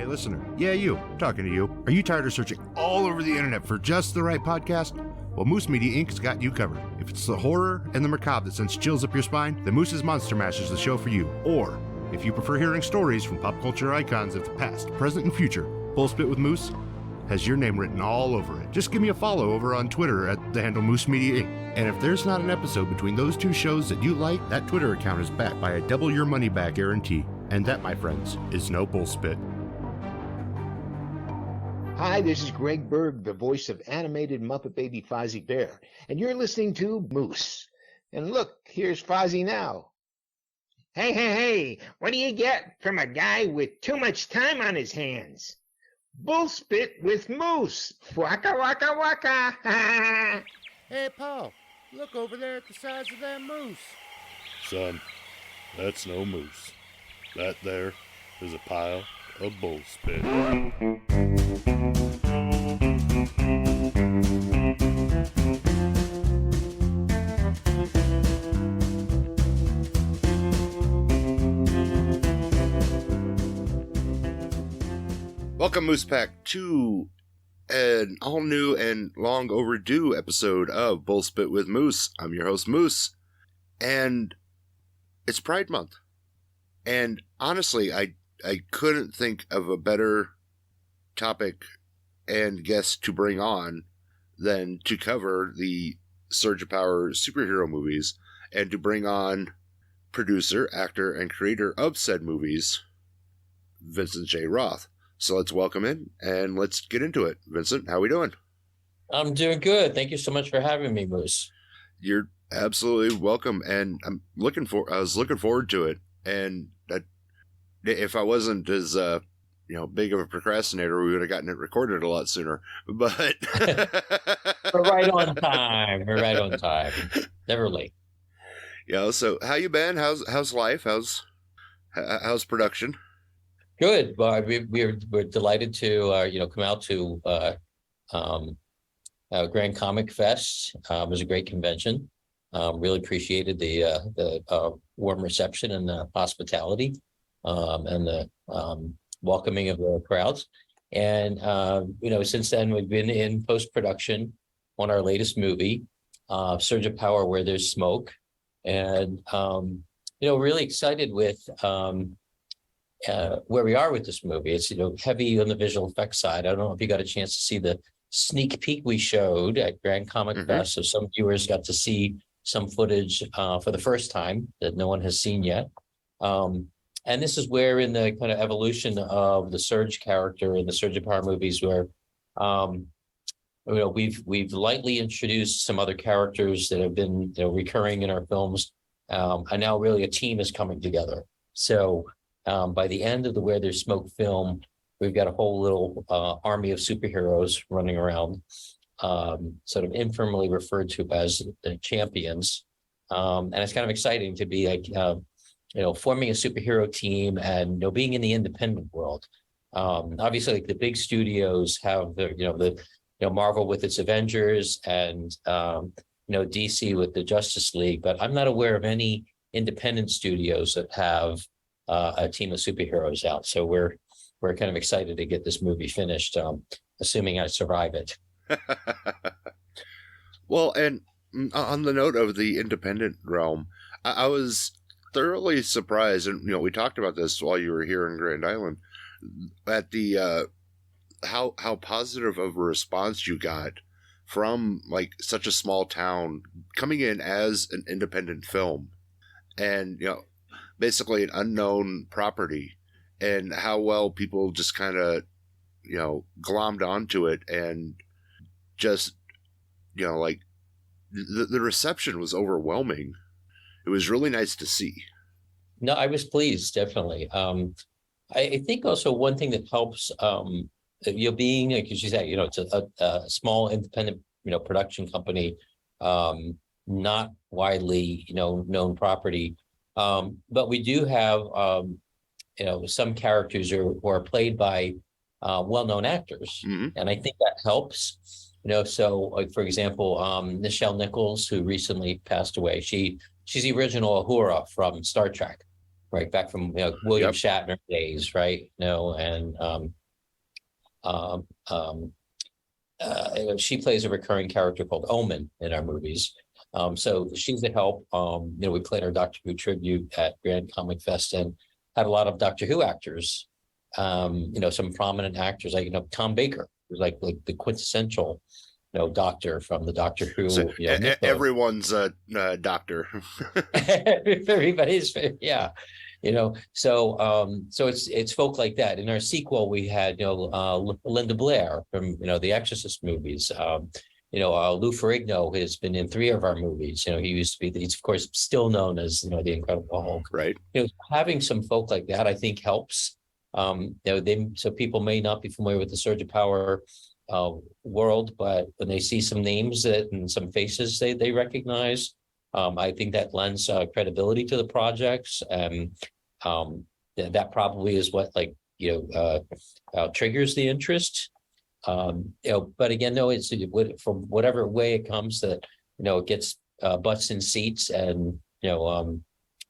Hey, listener. Yeah, you. I'm talking to you. Are you tired of searching all over the internet for just the right podcast? Well, Moose Media Inc.'s got you covered. If it's the horror and the macabre that sends chills up your spine, then Moose's Monster Mash is the show for you. Or, if you prefer hearing stories from pop culture icons of the past, present, and future, Bullspit with Moose has your name written all over it. Just give me a follow over on Twitter at the handle Moose Media Inc. And if there's not an episode between those two shows that you like, that Twitter account is backed by a double your money back guarantee. And that, my friends, is no bullspit. Hi, this is Greg Berg, the voice of animated Muppet Baby Fozzie Bear, and you're listening to Moose. And look, here's Fozzie now. Hey, what do you get from a guy with too much time on his hands? Bullspit with Moose. Waka, waka, waka. Hey, Paul, look over there at the size of that moose. Son, that's no moose. That there is a pile of bullspit. Welcome, Moose Pack, to an all-new and long overdue episode of Bullspit with Moose. I'm your host, Moose, and it's Pride Month. And honestly, I couldn't think of a better topic and guest to bring on than to cover the Surge of Power superhero movies and to bring on producer, actor, and creator of said movies, Vincent J. Roth. So let's welcome in and let's get into it. Vincent, how we doing? I'm doing good. Thank you so much for having me, Moose. You're absolutely welcome, and I was looking forward to it. And if I wasn't as big of a procrastinator, we would have gotten it recorded a lot sooner. But We're right on time. We're right on time. Never late. Yeah. So how you been? How's life? How's production? Good. Well, we're delighted to come out to Grand Comic Fest. It was a great convention. Really appreciated the warm reception and the hospitality and the welcoming of the crowds. And since then we've been in post-production on our latest movie, Surge of Power, Where There's Smoke, and really excited with where we are with this movie. It's heavy on the visual effects side. I don't know if you got a chance to see the sneak peek we showed at Grand Comic Fest, so some viewers got to see some footage for the first time that no one has seen yet. And this is where, in the kind of evolution of the Surge character in the Surge of Power movies, where we've lightly introduced some other characters that have been recurring in our films, and now really a team is coming together. So by the end of the Where There's Smoke film, we've got a whole little army of superheroes running around, sort of informally referred to as the champions. And it's kind of exciting to be forming a superhero team and being in the independent world. Obviously, like the big studios have the Marvel with its Avengers and DC with the Justice League, but I'm not aware of any independent studios that have a team of superheroes out. So we're kind of excited to get this movie finished, assuming I survive it. Well, and on the note of the independent realm, I was thoroughly surprised, and we talked about this while you were here in Grand Island, at the how positive of a response you got from like such a small town coming in as an independent film, and basically an unknown property, and how well people just kind of glommed onto it, and just like the reception was overwhelming. It was really nice to see. No, I was pleased, definitely. I think also one thing that helps, being, like you said, it's a small independent, production company, not widely, known property. But we do have, some characters who are played by well-known actors. And I think that helps. So like, for example, Nichelle Nichols, who recently passed away, she's the original Uhura from Star Trek, right? Back from William Yep. Shatner days, right? And um, um, she plays a recurring character called Omen in our movies. So she's the help. We played our Doctor Who tribute at Grand Comic Fest and had a lot of Doctor Who actors. Some prominent actors like Tom Baker, who's like the quintessential doctor from the Doctor Who. So everyone's a doctor. Everybody's, yeah. So it's folk like that. In our sequel, we had Linda Blair from the Exorcist movies. Lou Ferrigno has been in 3 of our movies. He used to be. He's of course still known as the Incredible Hulk. Right. Having some folk like that, I think, helps. So people may not be familiar with the Surge of Power world, but when they see some names and some faces they recognize, I think that lends credibility to the projects. That probably is what triggers the interest. But again, no, it's from whatever way it comes that it gets butts in seats and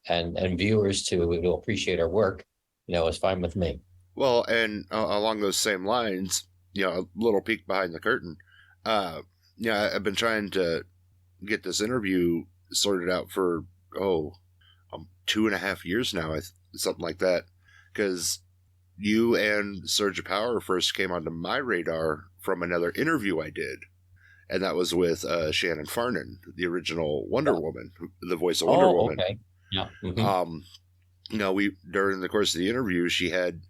and viewers to appreciate our work. Is fine with me. Well, and along those same lines, a little peek behind the curtain. I've been trying to get this interview sorted out for 2.5 years now, something like that, because you and Surge of Power first came onto my radar from another interview I did, and that was with Shannon Farnan, the original Wonder Woman, the voice of Wonder Woman. Okay. Yeah. Mm-hmm. We during the course of the interview, she had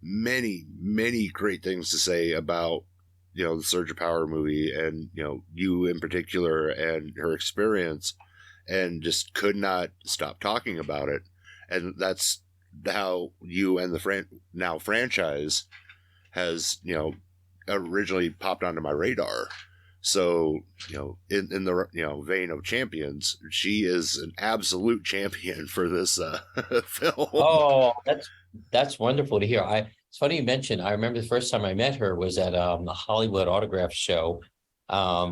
many, many great things to say about the Surge of Power movie, and you in particular, and her experience, and just could not stop talking about it. And that's how you and the now franchise has originally popped onto my radar. So in the vein of champions, she is an absolute champion for this film. Oh, that's wonderful to hear. It's funny you mentioned. I remember the first time I met her was at the Hollywood Autograph Show,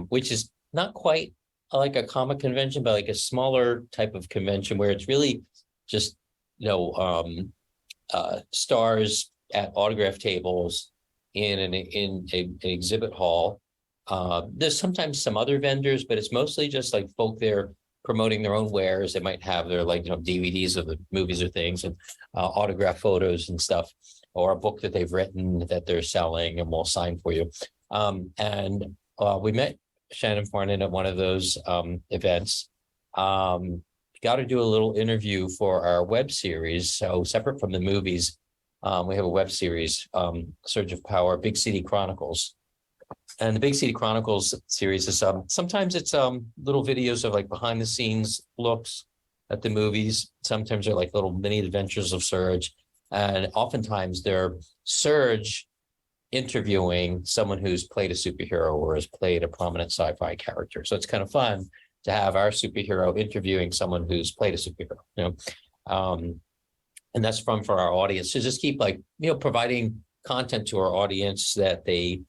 which is not quite like a comic convention, but like a smaller type of convention where it's really just stars at autograph tables in an exhibit hall. There's sometimes some other vendors, but it's mostly just like folk there promoting their own wares. They might have their DVDs of the movies or things, and autograph photos and stuff, or a book that they've written that they're selling and we'll sign for you. And we met Shannon Farnan at one of those events. Got to do a little interview for our web series. So separate from the movies, we have a web series, Surge of Power, Big City Chronicles. And the Big City Chronicles series is sometimes it's little videos of behind the scenes looks at the movies. Sometimes they're little mini adventures of Surge, and oftentimes they're Surge interviewing someone who's played a superhero or has played a prominent sci-fi character. So it's kind of fun to have our superhero interviewing someone who's played a superhero. And that's fun for our audience to just keep providing content to our audience that they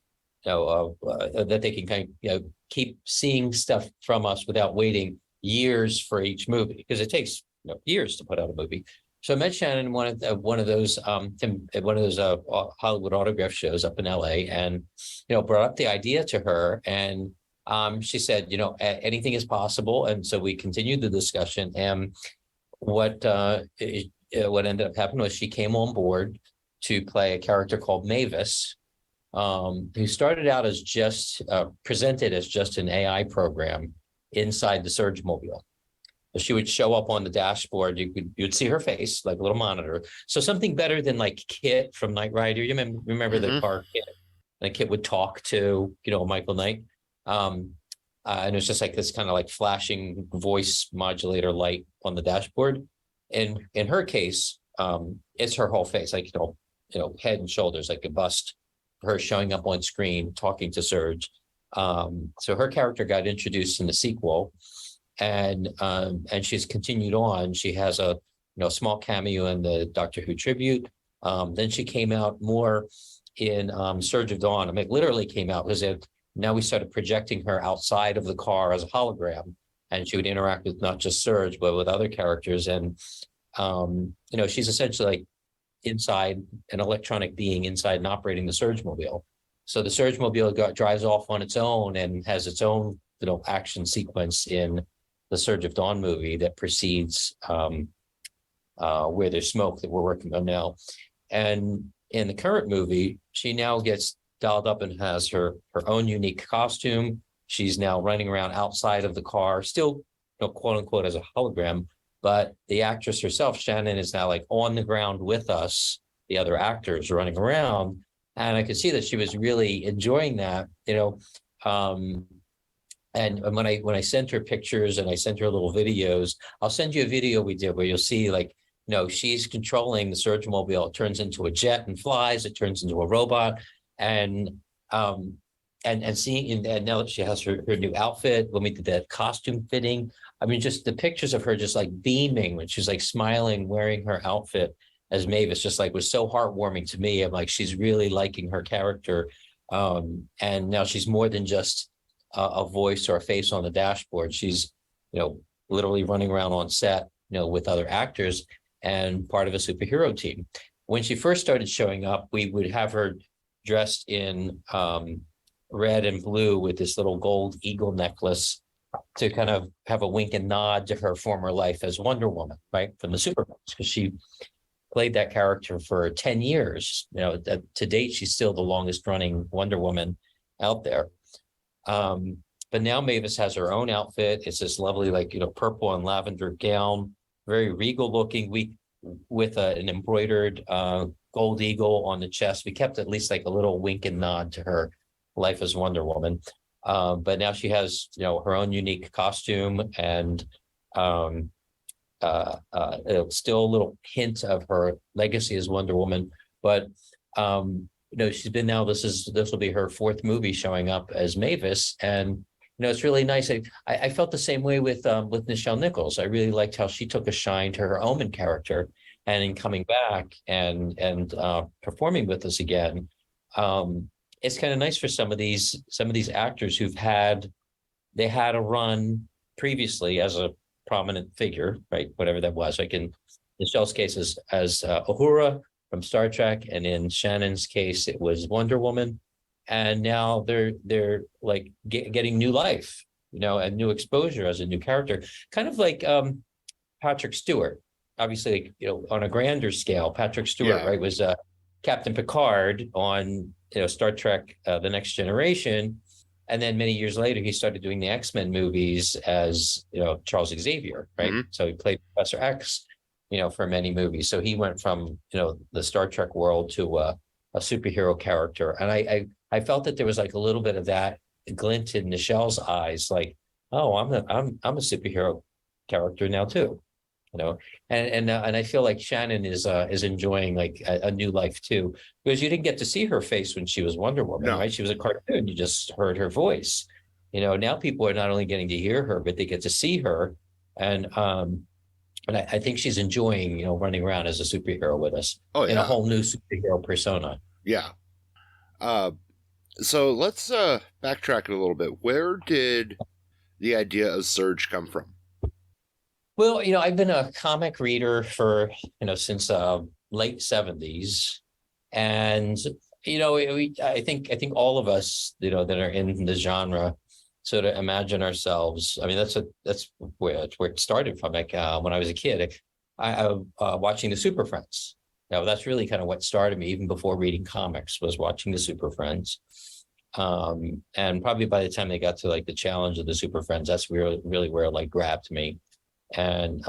that they can kind of keep seeing stuff from us without waiting years for each movie, because it takes years to put out a movie. So I met Shannon in one of those Hollywood autograph shows up in LA, and brought up the idea to her, and she said anything is possible, and so we continued the discussion. And what ended up happening was she came on board to play a character called Mavis, who started out as just presented as just an AI program inside the Surge Mobile. She would show up on the dashboard. You'd see her face, like a little monitor. So something better than Kit from Knight Rider. You remember the car Kit? And Kit would talk to Michael Knight. And it was just this kind of flashing voice modulator light on the dashboard. And in her case, it's her whole face, head and shoulders, like a bust, her showing up on screen, talking to Surge. So her character got introduced in the sequel, and she's continued on. She has a small cameo in the Doctor Who tribute. Then she came out more in Surge of Dawn. Literally came out because now we started projecting her outside of the car as a hologram, and she would interact with not just Surge but with other characters. And She's essentially like inside an electronic being inside and operating the Surge Mobile. So the Surge Mobile drives off on its own and has its own, action sequence in the Surge of Dawn movie that precedes Where There's Smoke that we're working on now. And in the current movie, she now gets dolled up and has her own unique costume. She's now running around outside of the car, still, quote unquote, as a hologram. But the actress herself, Shannon, is now like on the ground with us, the other actors running around. And I could see that she was really enjoying that, and when I sent her pictures and I sent her little videos, I'll send you a video we did where you'll see she's controlling the Surge Mobile. It turns into a jet and flies. It turns into a robot. And seeing, and now that she has her new outfit, when we did that costume fitting, I mean, just the pictures of her just like beaming when she's like smiling, wearing her outfit as Mavis, just like was so heartwarming to me. I'm like, she's really liking her character. And now she's more than just a voice or a face on the dashboard. She's, literally running around on set, with other actors and part of a superhero team. When she first started showing up, we would have her dressed in red and blue with this little gold eagle necklace to kind of have a wink and nod to her former life as Wonder Woman, right, from the Supermans, because she played that character for 10 years. To date, she's still the longest running Wonder Woman out there. But now Mavis has her own outfit. It's this lovely, purple and lavender gown, very regal looking. With an embroidered gold eagle on the chest. We kept at least like a little wink and nod to her life as Wonder Woman. But now she has, her own unique costume and still a little hint of her legacy as Wonder Woman. But she's been now. This will be her fourth movie showing up as Mavis, and it's really nice. I felt the same way with Nichelle Nichols. I really liked how she took a shine to her Omen character, and in coming back and performing with us again. It's kind of nice for some of these actors who've had a run previously as a prominent figure, right? Whatever that was. Like in Michelle's case as Uhura from Star Trek, and in Shannon's case it was Wonder Woman, and now they're like getting new life, and new exposure as a new character, kind of like Patrick Stewart. Obviously, on a grander scale, Patrick Stewart, right, was Captain Picard on Star Trek: The Next Generation, and then many years later he started doing the X-Men movies as Charles Xavier, right? Mm-hmm. So he played Professor X, for many movies. So he went from the Star Trek world to a superhero character, and I felt that there was like a little bit of that glint in Nichelle's eyes, like, oh, I'm a superhero character now too. And I feel like Shannon is enjoying like a new life too, because you didn't get to see her face when she was Wonder Woman, right? She was a cartoon. You just heard her voice. Now people are not only getting to hear her, but they get to see her, and I think she's enjoying running around as a superhero with us in a whole new superhero persona. Yeah. So let's backtrack it a little bit. Where did the idea of Surge come from? Well, I've been a comic reader for, since late 70s. And, I think all of us, that are in the genre sort of imagine ourselves. I mean, that's where it started from. Like when I was a kid, I watching the Super Friends. That's really kind of what started me, even before reading comics, was watching the Super Friends. And probably by the time they got to like the Challenge of the Super Friends, that's really where it like grabbed me. And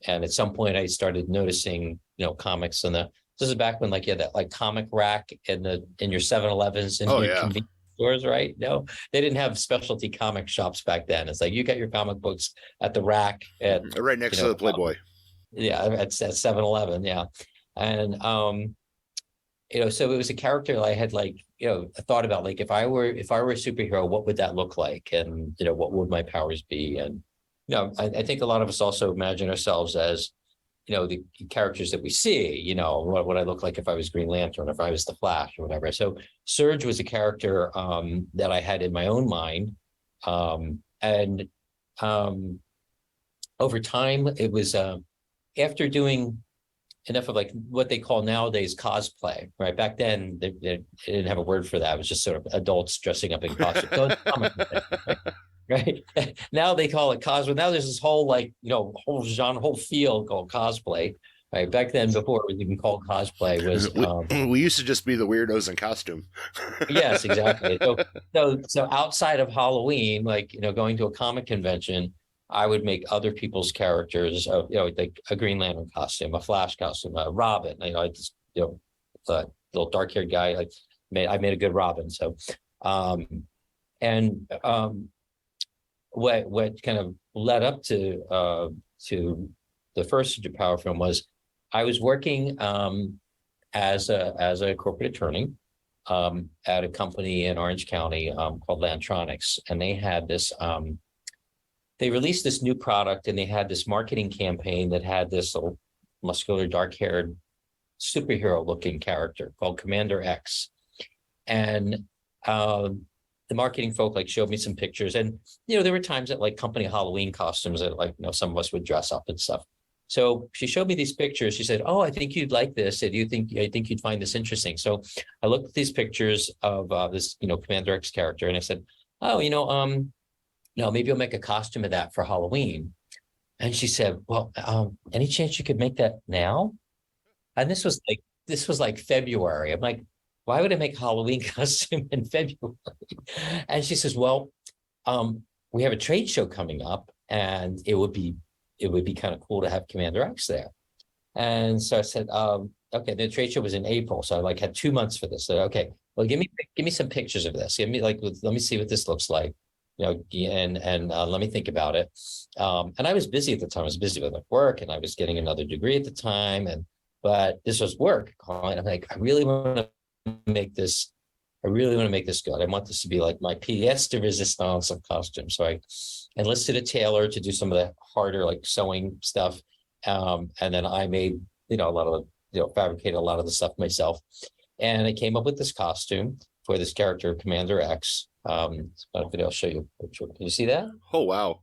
at some point I started noticing, comics, and this is back when like you had that like comic rack in your 7-Elevens and your convenience stores, right? No, they didn't have specialty comic shops back then. It's like you got your comic books at the rack right next to the Playboy. At 7-Eleven, yeah. And so it was a character I had like, thought about, like if I were a superhero, what would that look like? And what would my powers be? And I think a lot of us also imagine ourselves as, the characters that we see, what would I look like if I was Green Lantern, if I was the Flash or whatever. So Surge was a character that I had in my own mind. And over time, it was after doing enough of like what they call nowadays cosplay, right? Back then, they didn't have a word for that. It was just sort of adults dressing up in costume. So it's common, right? Now they call it cosplay. Now there's this whole like, whole genre, whole field called cosplay. Right. Back then, before it was even called cosplay, was we used to just be the weirdos in costume. Yes, exactly. So outside of Halloween, like going to a comic convention, I would make other people's characters, like a Green Lantern costume, a Flash costume, a Robin. I just the little dark haired guy. I made a good Robin. So, what kind of led up to the first Power film was I was working as a corporate attorney at a company in Orange County called Lantronics, and they had this. They released this new product, and they had this marketing campaign that had this little muscular, dark-haired, superhero-looking character called Commander X, and the marketing folk showed me some pictures, and there were times that company Halloween costumes that some of us would dress up and stuff. So she showed me these pictures. She said, "Oh, I think you'd like this. I think you'd find this interesting." So I looked at these pictures of this Commander X character, and I said, "Oh, maybe I'll make a costume of that for Halloween." And she said, "Well, any chance you could make that now?" And this was like February. I'm like, why would I make a Halloween costume in February? And she says, "Well, we have a trade show coming up, and it would be kind of cool to have Commander X there." And so I said, "Okay." The trade show was in April, so I had 2 months for this. So okay, well, give me some pictures of this. Let me see what this looks like. And let me think about it. And I was busy at the time. I was busy with work, and I was getting another degree at the time. But this was work. And I'm like, I really want to make this. I really want to make this good. I want this to be like my pièce de résistance of costumes. So I enlisted a tailor to do some of the harder sewing stuff. And then I made, a lot of, fabricated a lot of the stuff myself. And I came up with this costume for this character, Commander X. I'll show you a picture. Can you see that? Oh, wow.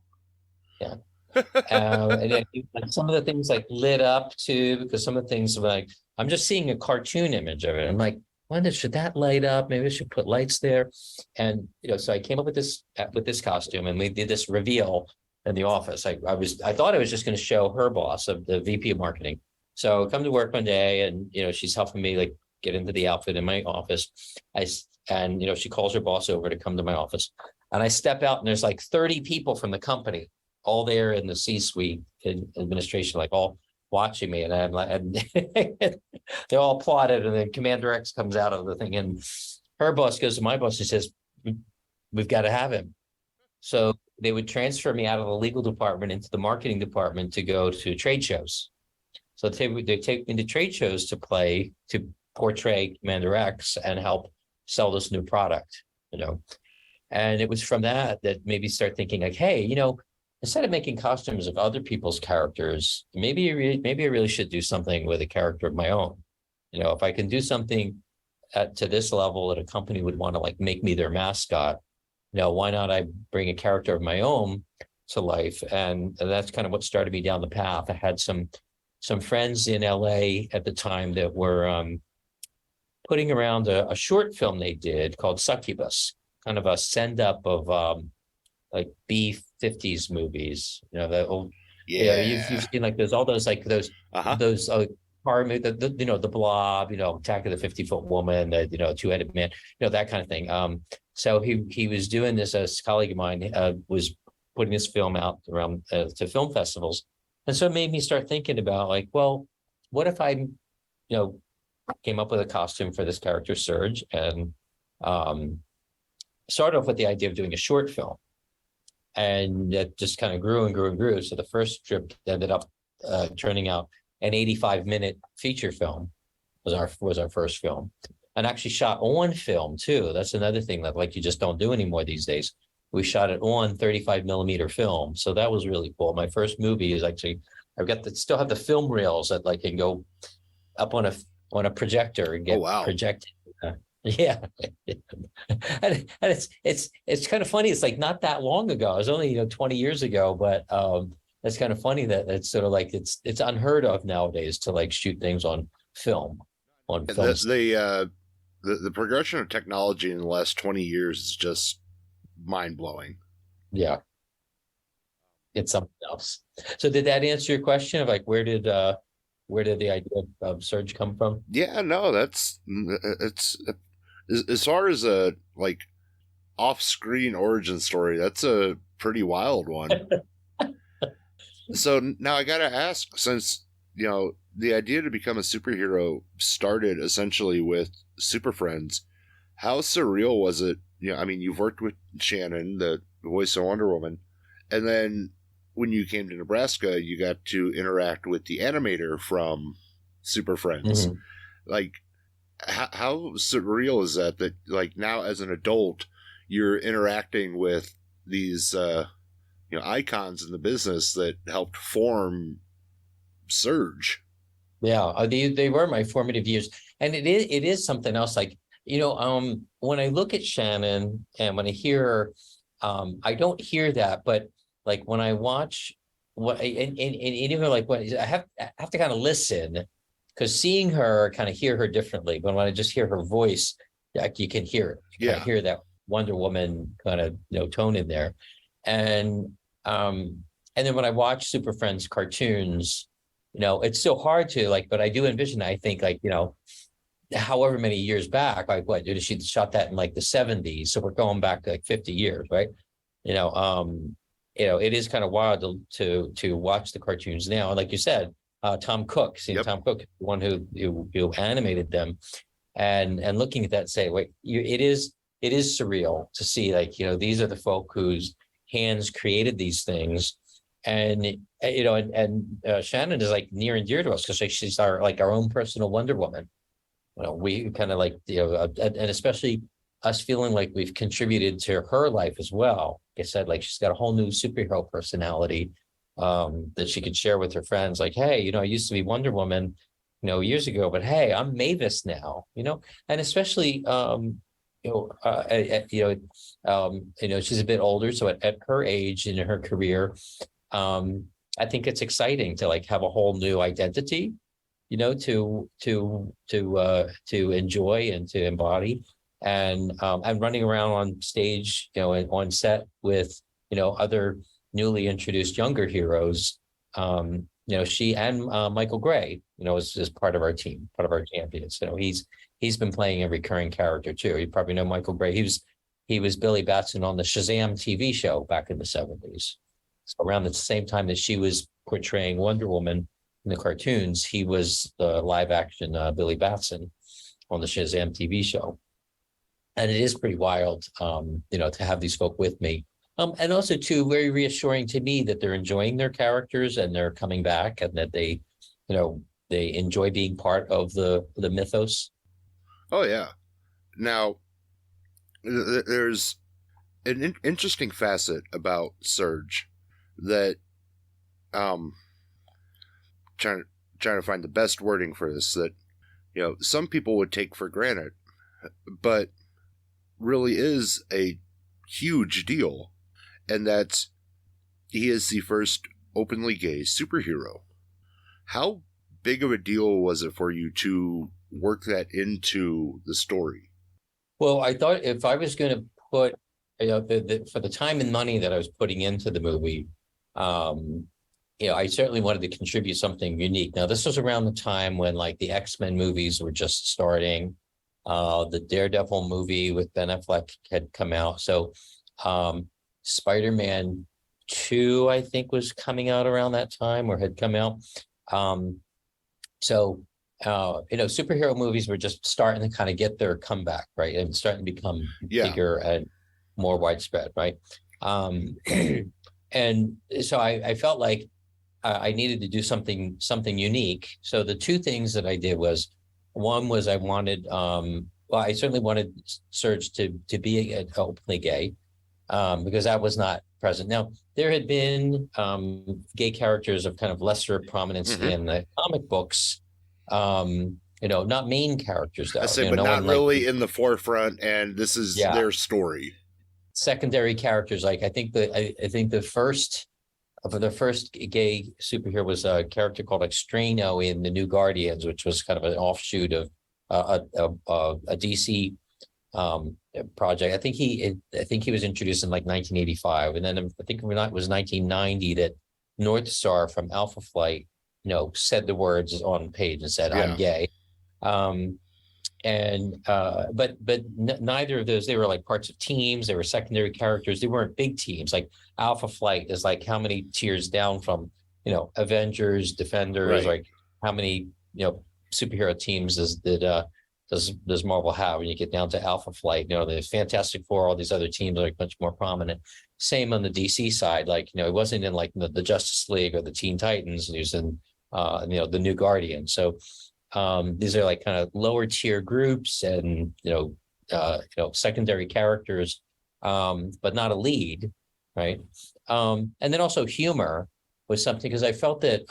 Yeah. And then, some of the things lit up too, because some of the things I'm just seeing a cartoon image of it. I'm like, wonder, should that light up? Maybe I should put lights there. And so I came up with this costume, and we did this reveal in the office. I thought I was just going to show her boss, of the VP of marketing. So I come to work one day, and she's helping me get into the outfit in my office. She calls her boss over to come to my office, and I step out, and there's 30 people from the company all there in the C-suite in administration, all watching me, and I'm they all applauded, and then Commander X comes out of the thing, and her boss goes to my boss and says, "We've got to have him." So they would transfer me out of the legal department into the marketing department to go to trade shows. So they take me to trade shows to portray Commander X and help sell this new product, And it was from that maybe start thinking hey, instead of making costumes of other people's characters, maybe I really should do something with a character of my own. If I can do something to this level that a company would want to make me their mascot, why not I bring a character of my own to life? And that's kind of what started me down the path. I had some friends in LA at the time that were putting around a short film they did called Succubus, kind of a send up of B-50s movies, the old, you've seen there's all those those horror movies, the Blob, Attack of the 50-Foot Woman, the Two-Headed Man, that kind of thing. So he was doing this. A colleague of mine was putting this film out around to film festivals, and so it made me start thinking about well, what if I, came up with a costume for this character Serge, and started off with the idea of doing a short film. And it just kind of grew and grew and grew. So the first strip ended up turning out an 85-minute feature film was our first film, and actually shot on film too. That's another thing that you just don't do anymore these days. We shot it on 35 millimeter film, so that was really cool. My first movie is actually still have the film reels that can go up on a projector and get projected. Yeah. and it's kind of funny. It's not that long ago. It was only 20 years ago, but that's kind of funny that it's sort of like it's unheard of nowadays to like shoot things on film, on films. The progression of technology in the last 20 years is just mind blowing. Yeah, it's something else. So did that answer your question of like where did the idea of Surge come from? Yeah, no, it's as far as a like off-screen origin story, that's a pretty wild one. So now I gotta ask, since the idea to become a superhero started essentially with Super Friends, how surreal was it? I mean, you've worked with Shannon, the voice of Wonder Woman, and then when you came to Nebraska, you got to interact with the animator from Super Friends. Mm-hmm. Like, how surreal is that? That like now as an adult, you're interacting with these icons in the business that helped form Surge. Yeah, they were my formative years, and it is something else. Like when I look at Shannon and when I hear her, I don't hear that, but like when I watch what and even like when I have to kind of listen, because seeing her, kind of hear her differently. But when I just hear her voice, like you can hear it. You kind of hear that Wonder Woman kind of tone in there, and then when I watch Super Friends cartoons, it's so hard to like, but I do envision. I think like however many years back, like what she shot that in like the 70s, so we're going back like 50 years, right? It is kind of wild to watch the cartoons now. And like you said, Tom Cook, Tom Cook, the one who animated them, and looking at that, say, wait, it is surreal to see like these are the folk whose hands created these things, and Shannon is like near and dear to us because she's our own personal Wonder Woman. We kind of like and especially us feeling like we've contributed to her life as well. Like I said, like she's got a whole new superhero personality that she could share with her friends. Like, hey, I used to be Wonder Woman, years ago, but hey, I'm Mavis now. And especially she's a bit older, so at her age in her career, I think it's exciting to like have a whole new identity, to enjoy and to embody, and running around on stage, on set with other newly introduced younger heroes. She and Michael Gray, is part of our team, part of our champions. He's been playing a recurring character too. You probably know Michael Gray. He was Billy Batson on the Shazam TV show back in the 70s. So around the same time that she was portraying Wonder Woman in the cartoons, he was the live action Billy Batson on the Shazam TV show. And it is pretty wild, to have these folk with me. And also too, very reassuring to me that they're enjoying their characters and they're coming back, and that they enjoy being part of the mythos. Oh yeah. Now, there's an interesting facet about Surge that trying to find the best wording for this, that some people would take for granted, but really is a huge deal, and that he is the first openly gay superhero. How big of a deal was it for you to work that into the story? Well, I thought if I was going to put, for the time and money that I was putting into the movie, I certainly wanted to contribute something unique. Now, this was around the time when like the X-Men movies were just starting. The Daredevil movie with Ben Affleck had come out. So Spider-Man 2, I think, was coming out around that time, or had come out. Superhero movies were just starting to kind of get their comeback, right? And starting to become bigger and more widespread, right? And so I felt like I needed to do something unique. So the two things that I did was, one was I wanted, I certainly wanted Surge to be openly gay, because that was not present. Now, there had been gay characters of kind of lesser prominence in the comic books, not main characters, though. I say, but not really in the forefront, and this is their story. Secondary characters, like I think the first for the first gay superhero was a character called Extraño in the New Guardians, which was kind of an offshoot of a DC project. I think he was introduced in like 1985, and then I think it was 1990 that North Star from Alpha Flight, said the words on page and said, "I'm gay." But neither of those, they were like parts of teams. They were secondary characters. They weren't big teams. Like Alpha Flight is like how many tiers down from Avengers, Defenders, Right. like how many superhero teams does Marvel have? When you get down to Alpha Flight, the Fantastic Four, all these other teams are like much more prominent. Same on the DC side, like he wasn't in like the Justice League or the Teen Titans, and he was in the New Guardian. So these are like kind of lower tier groups and secondary characters, but not a lead, right? And then also humor was something, because I felt that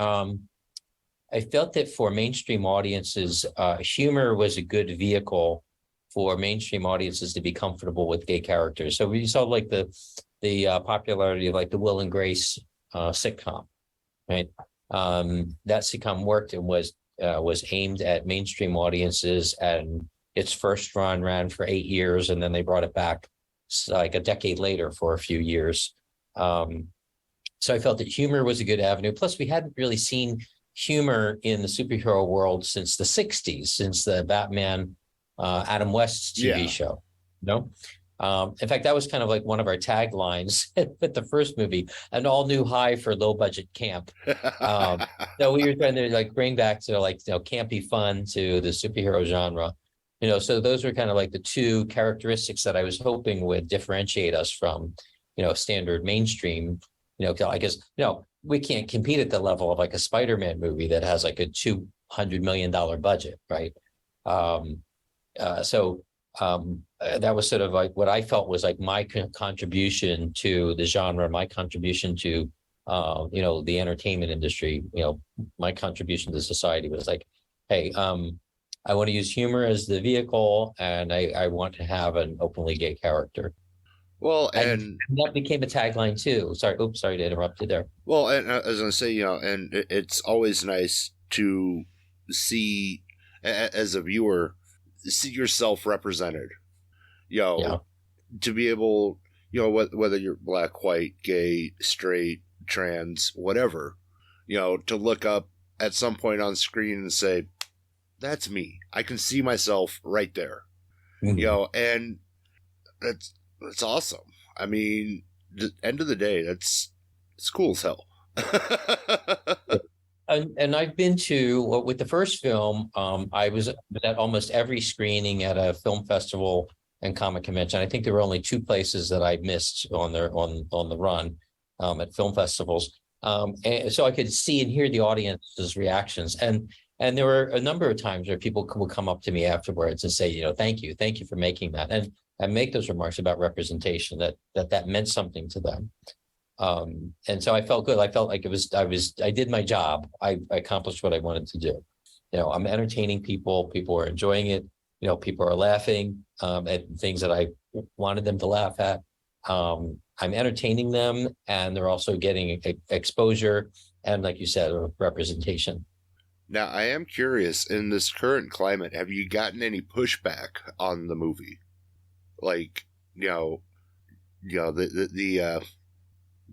for mainstream audiences, humor was a good vehicle for mainstream audiences to be comfortable with gay characters. So we saw like the popularity of like the Will and Grace sitcom, right? That sitcom worked and was aimed at mainstream audiences, and its first run ran for 8 years, and then they brought it back like a decade later for a few years. So I felt that humor was a good avenue. Plus, we hadn't really seen humor in the superhero world since the 60s, since the Batman Adam West's TV show. In fact, that was kind of like one of our taglines with the first movie, an all new high for low budget camp. So we were trying to like bring back to campy fun to the superhero genre. So those were kind of like the two characteristics that I was hoping would differentiate us from standard mainstream. I guess we can't compete at the level of like a Spider-Man movie that has like a $200 million budget, right? That was sort of like what I felt was like my contribution to the genre, my contribution to the entertainment industry. My contribution to society was like, hey, I want to use humor as the vehicle, and I want to have an openly gay character. Well, and that became a tagline too. Sorry to interrupt you there. Well, and I was going to say, and it's always nice to see, as a viewer, see yourself represented. To be able, whether you're black, white, gay, straight, trans, whatever, to look up at some point on screen and say, that's me. I can see myself right there. Mm-hmm. And that's awesome. I mean, the end of the day, it's cool as hell. And I've been to, with the first film, I was at almost every screening at a film festival and comic convention. I think there were only 2 places that I missed on the run at film festivals. And so I could see and hear the audience's reactions. And there were a number of times where people would come up to me afterwards and say, thank you for making that. And make those remarks about representation, that meant something to them. And so I felt good. I felt like I did my job. I accomplished what I wanted to do. I'm entertaining people. People are enjoying it. People are laughing at things that I wanted them to laugh at. I'm entertaining them, and they're also getting exposure and, like you said, representation. Now, I am curious, in this current climate, have you gotten any pushback on the movie? Like, the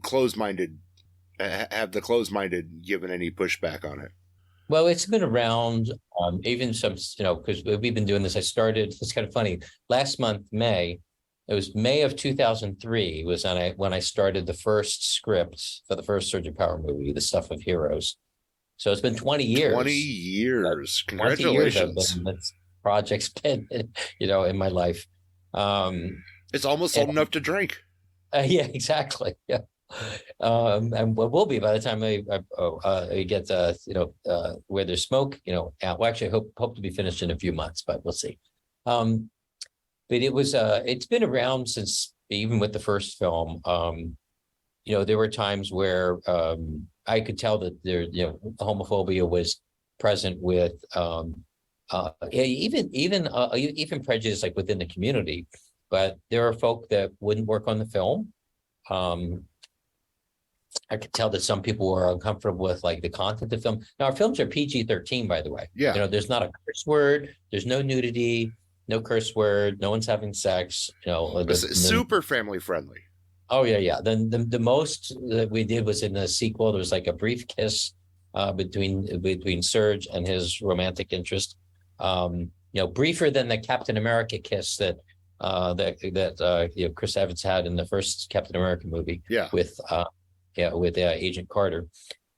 closed-minded, have the closed-minded given any pushback on it? Well, it's been around, even some, because we've been doing this. I started, it's kind of funny, last month, May, it was May of 2003 was when I started the first script for the first Surge of Power movie, The Stuff of Heroes. So it's been 20 years. 20 years. Congratulations. 20 years this project's been, in my life. It's almost old enough to drink. Yeah, exactly. Yeah. And what will be by the time I get where there's smoke, out. Well, actually, I hope to be finished in a few months, but we'll see. But it was it's been around since, even with the first film. There were times where I could tell that there, homophobia was present with even prejudice, like within the community. But there are folk that wouldn't work on the film. I could tell that some people were uncomfortable with like the content of the film. Now our films are PG-13, by the way. Yeah. You know, there's not a curse word, there's no nudity, no curse word, no one's having sex. You know, Super family friendly. oh yeah. Then the most that we did was in the sequel. There was like a brief kiss between Serge and his romantic interest. You know, briefer than the Captain America kiss that Chris Evans had in the first Captain America movie. Yeah. With Agent Carter.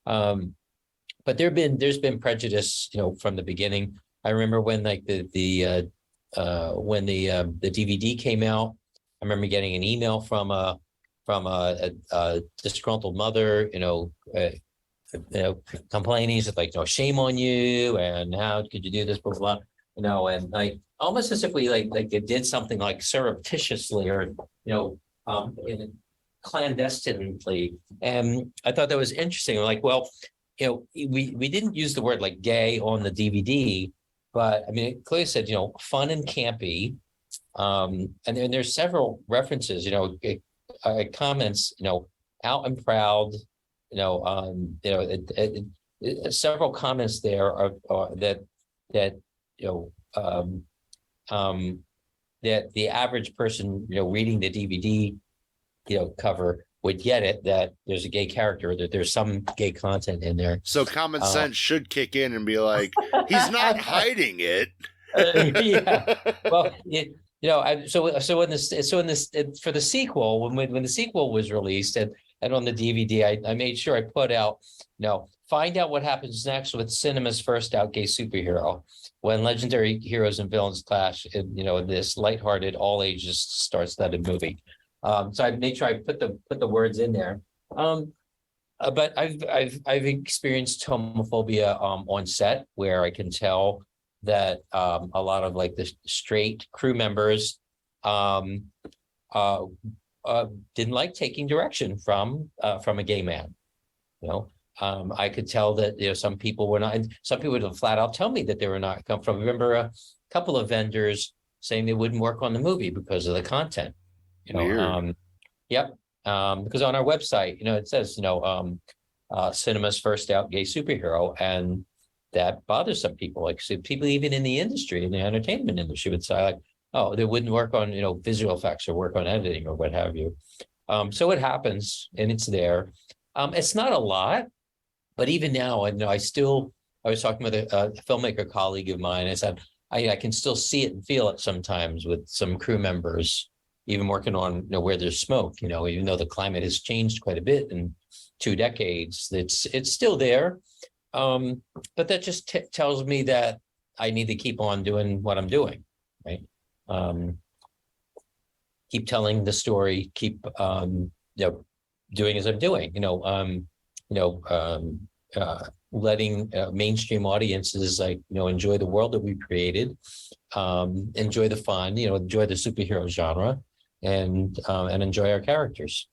But there's been prejudice, you know, from the beginning. I remember when like the DVD came out. I remember getting an email from a disgruntled mother, complaining, like, no, shame on you, and how could you do this, blah blah, you know, and like almost as if we like it did something like surreptitiously or clandestinely. And I thought that was interesting. Like, well, you know, we didn't use the word like gay on the DVD, but I mean, it clearly said, you know, fun and campy. And then there's several references, you know, comments, you know, out and proud, several comments there are that the average person, you know, reading the DVD, you know, cover would get it, that there's a gay character, that there's some gay content in there. So common sense should kick in and be like, he's not hiding it. Yeah. Well, for the sequel, when the sequel was released and on the DVD, I made sure I put out, you know, find out what happens next with cinema's first out gay superhero, when legendary heroes and villains clash in, you know, in this lighthearted, all ages star-studded movie. So I made sure I put the words in there. But I've experienced homophobia on set, where I can tell that a lot of like the straight crew members didn't like taking direction from a gay man. You know, I could tell that, you know, some people were not, and some people would flat out tell me that they were not come from. I remember a couple of vendors saying they wouldn't work on the movie because of the content. You know, yep. Because on our website, you know, it says, you know, cinema's first out gay superhero, and that bothers some people. Like, so people even in the industry, in the entertainment industry, would say like, oh, they wouldn't work on, you know, visual effects or work on editing or what have you. So it happens, and it's there. It's not a lot, but even now, I know I was talking with a filmmaker colleague of mine. I said I can still see it and feel it sometimes with some crew members, even working on, you know, where there's smoke, you know, even though the climate has changed quite a bit in 2 decades, it's still there. But that just tells me that I need to keep on doing what I'm doing, right? Keep telling the story, keep, doing as I'm doing, letting mainstream audiences, like, you know, enjoy the world that we created, enjoy the fun, you know, enjoy the superhero genre, and enjoy our characters.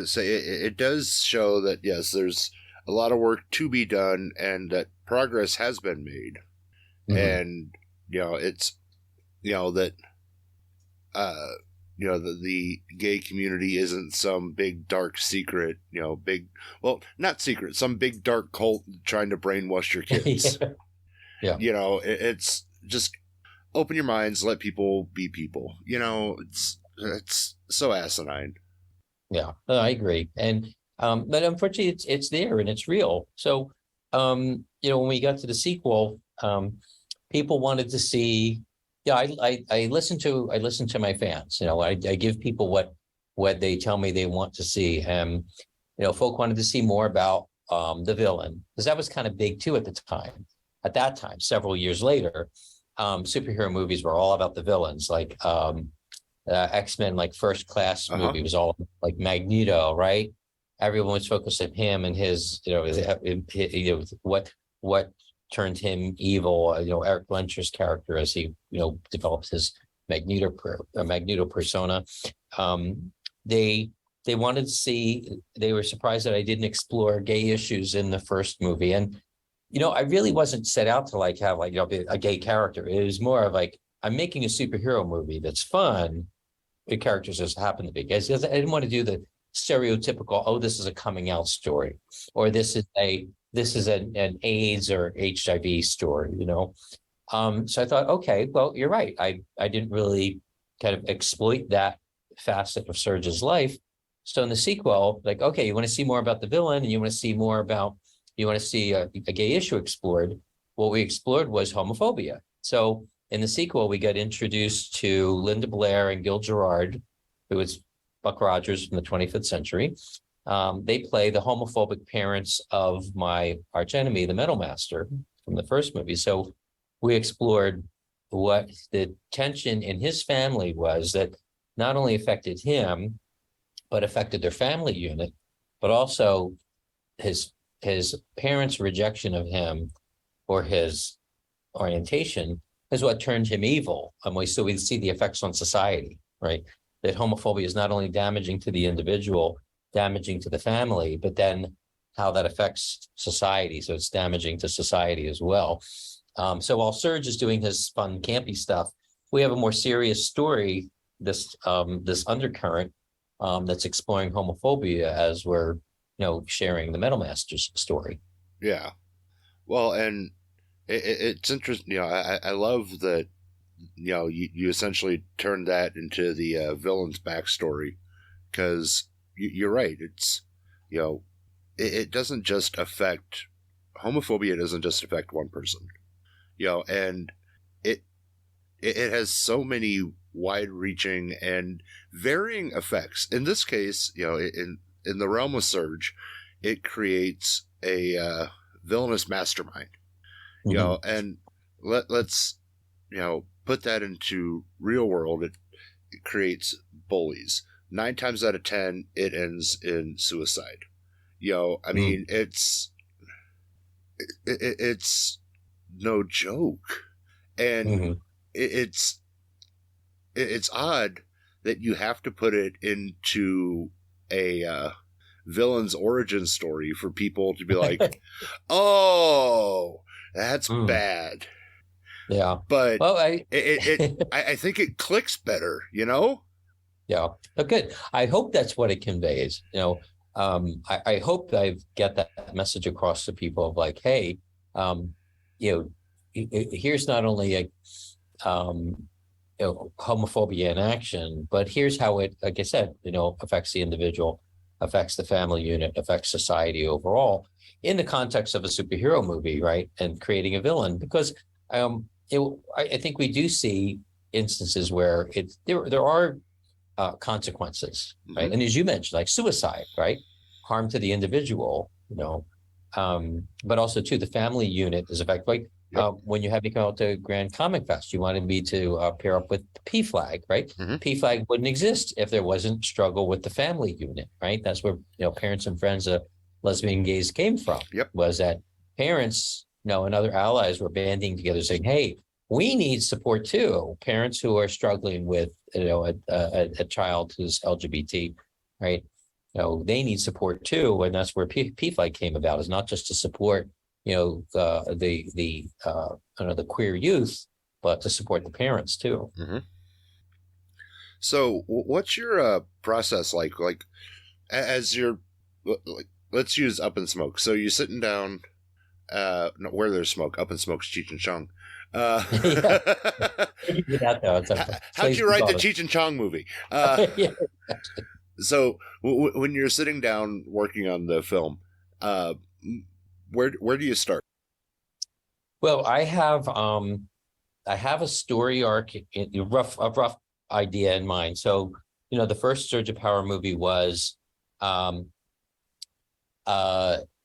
So it does show that, yes, there's a lot of work to be done, and that progress has been made. Mm-hmm. And, you know, it's, you know, that, the gay community isn't some big dark secret, you know, not secret, some big dark cult trying to brainwash your kids. Yeah. You know, it's just open your minds, let people be people. You know, it's so asinine. Yeah, I agree. And but unfortunately, it's there and it's real. So, when we got to the sequel, people wanted to see. Yeah, I listen to my fans. You know, I give people what they tell me they want to see. And, you know, folk wanted to see more about the villain, because that was kind of big too at the time. At that time, several years later, superhero movies were all about the villains. Like X-Men, like First Class movie was all like Magneto, right? Everyone was focused on him and his, what turned him evil. Eric Lensher's character, as he, developed his Magneto persona. They wanted to see. They were surprised that I didn't explore gay issues in the first movie, and I really wasn't set out to have be a gay character. It was more of like, I'm making a superhero movie that's fun. The characters just happen to be gay. I didn't want to do the stereotypical, oh, this is a coming out story, or this is an AIDS or HIV story, you know. So I thought, okay, well, you're right. I didn't really kind of exploit that facet of Surge's life. So in the sequel, like, okay, you want to see more about the villain, and you want to see a gay issue explored. What we explored was homophobia. So in the sequel, we got introduced to Linda Blair and Gil Gerard, who was Buck Rogers from the 25th century. They play the homophobic parents of my archenemy, the Metal Master, from the first movie. So we explored what the tension in his family was that not only affected him, but affected their family unit, but also his parents' rejection of him or his orientation is what turned him evil. So we see the effects on society, right? That homophobia is not only damaging to the individual, damaging to the family, but then how that affects society. So it's damaging to society as well. So while Surge is doing his fun, campy stuff, we have a more serious story, this undercurrent that's exploring homophobia as we're, sharing the Metal Master's story. Yeah. Well, and it's interesting. I love that, you essentially turned that into the villain's backstory, because you're right. It's, it doesn't just affect homophobia. It doesn't just affect one person. And it has so many wide-reaching and varying effects. In this case, in the realm of Surge, it creates a villainous mastermind. Mm-hmm. And let's put that into real world. It creates bullies. 9 times out of 10, it ends in suicide. I mean, it's no joke. And it's odd that you have to put it into a villain's origin story for people to be like, oh, that's bad. Yeah. But well, I think it clicks better, Yeah. Oh, good. I hope that's what it conveys. I hope I get that message across to people of like, hey, here's not only a homophobia in action, but here's how it, like I said, affects the individual, affects the family unit, affects society overall in the context of a superhero movie, right? And creating a villain, because I think we do see instances where there are consequences, right? Mm-hmm. And as you mentioned, like suicide, right? Harm to the individual, but also too, the family unit is affected. Like when you had me come out to Grand Comic Fest, you wanted me to pair up with P-Flag, right? Mm-hmm. P-Flag wouldn't exist if there wasn't struggle with the family unit, right? That's where, parents and friends of lesbian gays came from. Yep. Was that parents, and other allies were banding together saying, hey, we need support too. Parents who are struggling with, a child who's LGBT, right? They need support too, and that's where P-Flag came about. Is not just to support, the queer youth, but to support the parents too. Mm-hmm. So, what's your process like? Like, as you're, let's use Up in Smoke. So you're sitting down, where there's smoke, Up in Smoke's Cheech and Chong. How'd you write the Cheech and Chong movie? Yeah. So when you're sitting down working on the film, where do you start? Well, I have a story arc, a rough idea in mind. So the first Surge of Power movie was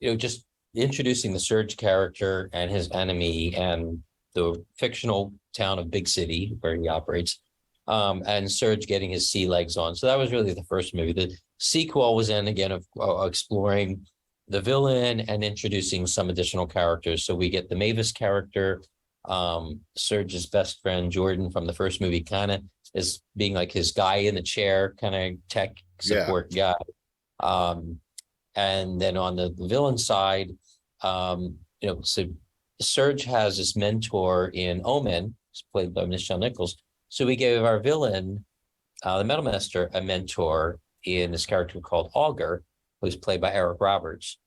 just introducing the Surge character and his enemy and the fictional town of Big City where he operates, and Surge getting his sea legs on. So that was really the first movie. The sequel was then again of exploring the villain and introducing some additional characters. So we get the Mavis character, Surge's best friend Jordan from the first movie, kind of is being like his guy in the chair, kind of tech support guy. And then on the villain side, so Surge has this mentor in Omen, played by Nichelle Nichols. So we gave our villain, the Metal Master, a mentor in this character called Augur, who's played by Eric Roberts.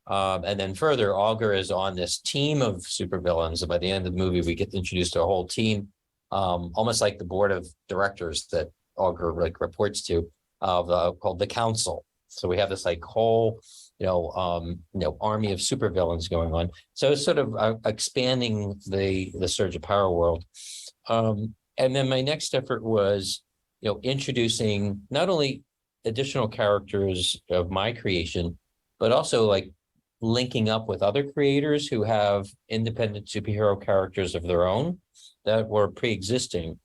And then further, Augur is on this team of supervillains. And by the end of the movie, we get introduced to a whole team, almost like the board of directors that Augur like reports to, called the Council. So we have this like whole, army of supervillains going on. So it's sort of expanding the Surge of Power world. And then my next effort was, introducing not only additional characters of my creation, but also like linking up with other creators who have independent superhero characters of their own that were pre-existing.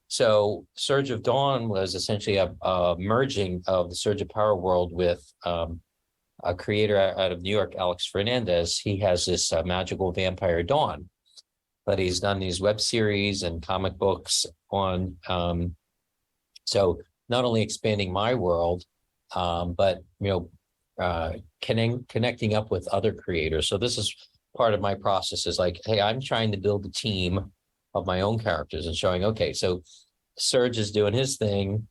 So Surge of Dawn was essentially a merging of the Surge of Power world with a creator out of New York, Alex Fernandez. He has this magical vampire Dawn, but he's done these web series and comic books on. So not only expanding my world, but connecting up with other creators. So this is part of my process is like, hey, I'm trying to build a team of my own characters and showing, okay, so Surge is doing his thing.